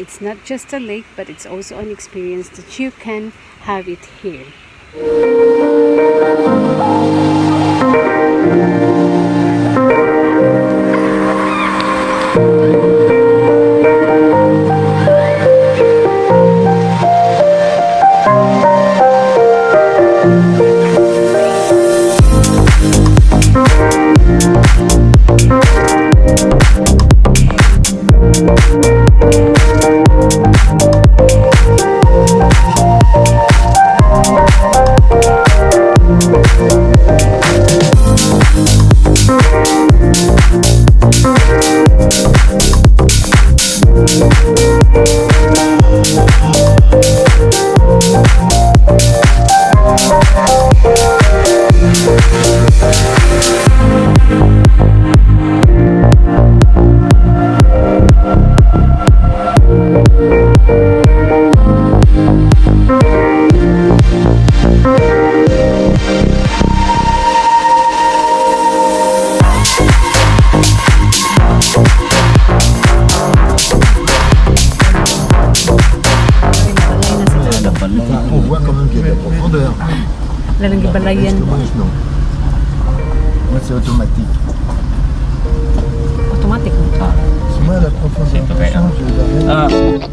it's not just a lake, but it's also an experience that you can have it here. Lalang gibalayan mo. Non. Moi, c'est automatique. Automatic mo. Moi, la profondeur de champ, je l'arrête.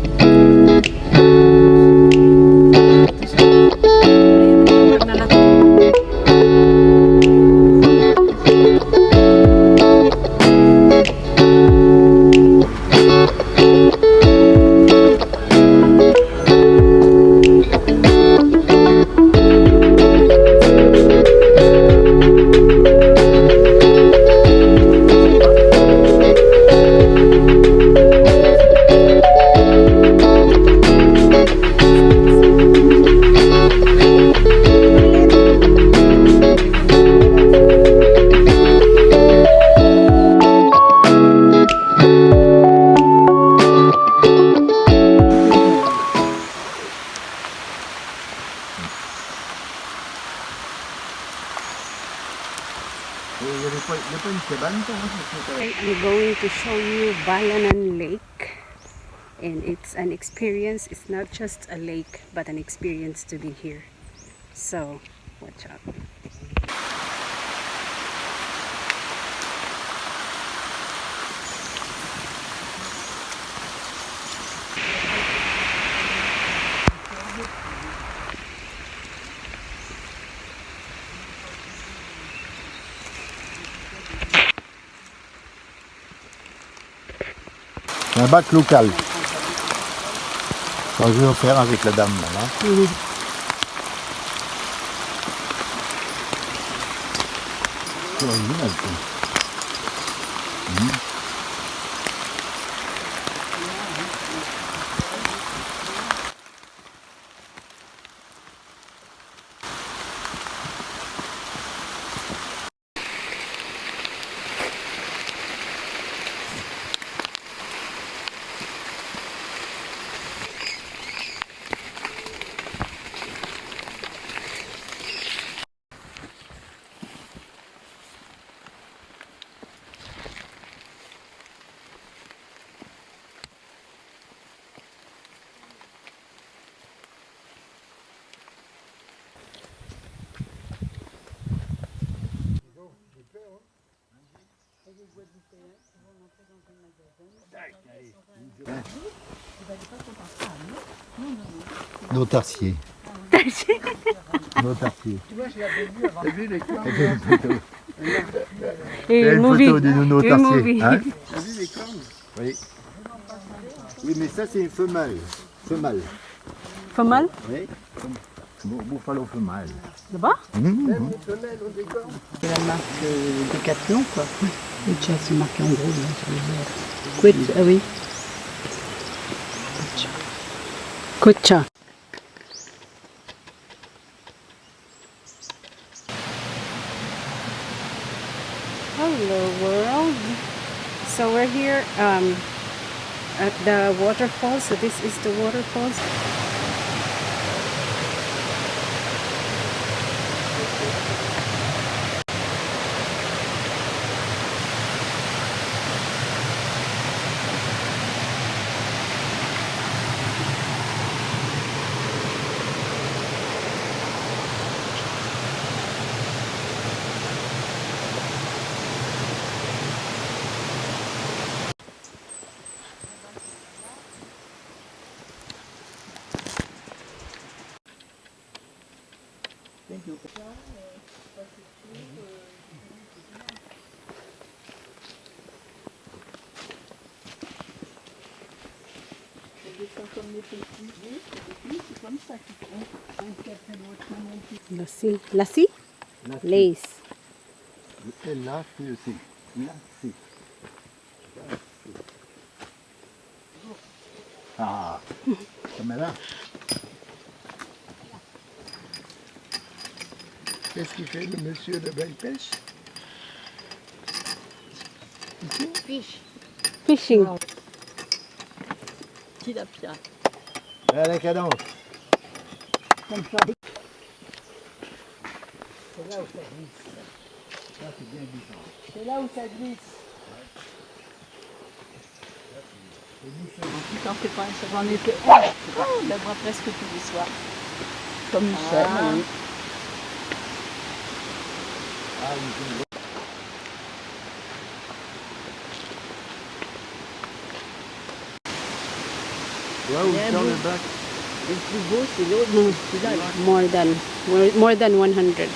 I'm going to show you Balanan Lake, and it's an experience. It's not just a lake, but an experience to be here. So watch out. C'est un bac local. Quand je vais faire avec la dame là. C'est original ça. Nos tarsiers. Nos tarsiers. Tu vois, je l'avais vu avant. T'as vu les cornes? T'as une photo. Et T'as une movie. photo de nos Et tarsiers. movie. Hein? T'as vu les cornes? Oui. Oui, mais ça c'est une femelle. Femelle. Femelle? Oui. Buffalo femelle. Là-bas? Même les femelles ont des cornes. C'est la marque Decathlon, quoi. Le chat, c'est marqué en gros là, sur les verres. Quit, ah oui. Kucha. Hello world. So we're here at the waterfalls. So this is the waterfalls. nous. On descend comme les petits, c'est comme ça qu'ils font. Un certain autre non plus. Lassi. Lassi? Lace. Et là, c'est aussi. Là, c'est. Ah, comme là. Qu'est-ce qu'il fait le monsieur de belle pêche? Fishing. Tilapia. À la cadence. Comme ça. C'est là où ça glisse. Ça, c'est bien glissant. C'est là où ça glisse. T'en fais pas, ça j'en ai fait un. Oh, la voit presque tous les soirs. Comme Michel. Oui. Ah, oui, là où Bien dans beau. le bac. Le plus beau, c'est l'autre. Celui-là, More than 100.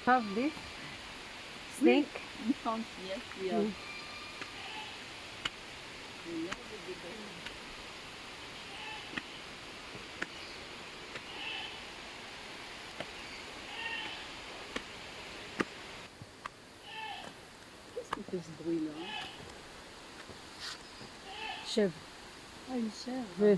Have this snake. Une fente, yes, we are. Qu'est-ce qui fait ce bruit-là? Chèvre. Ah, une chèvre.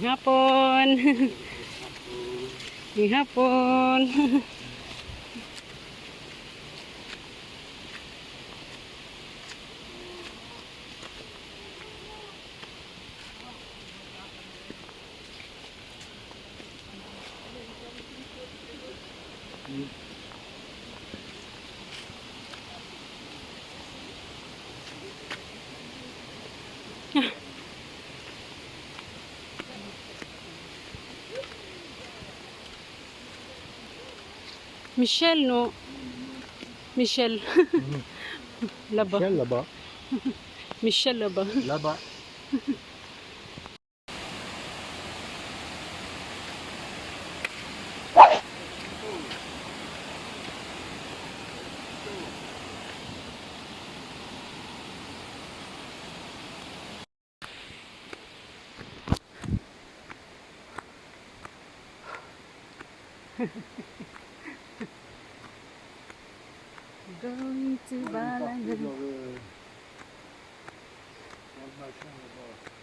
Hapon. Hapon. Michelle, no? Michelle. Là-bas. Michel, là-bas. Michelle, là-bas. Là-bas. Going to Balanan. Dans le machin, là-bas.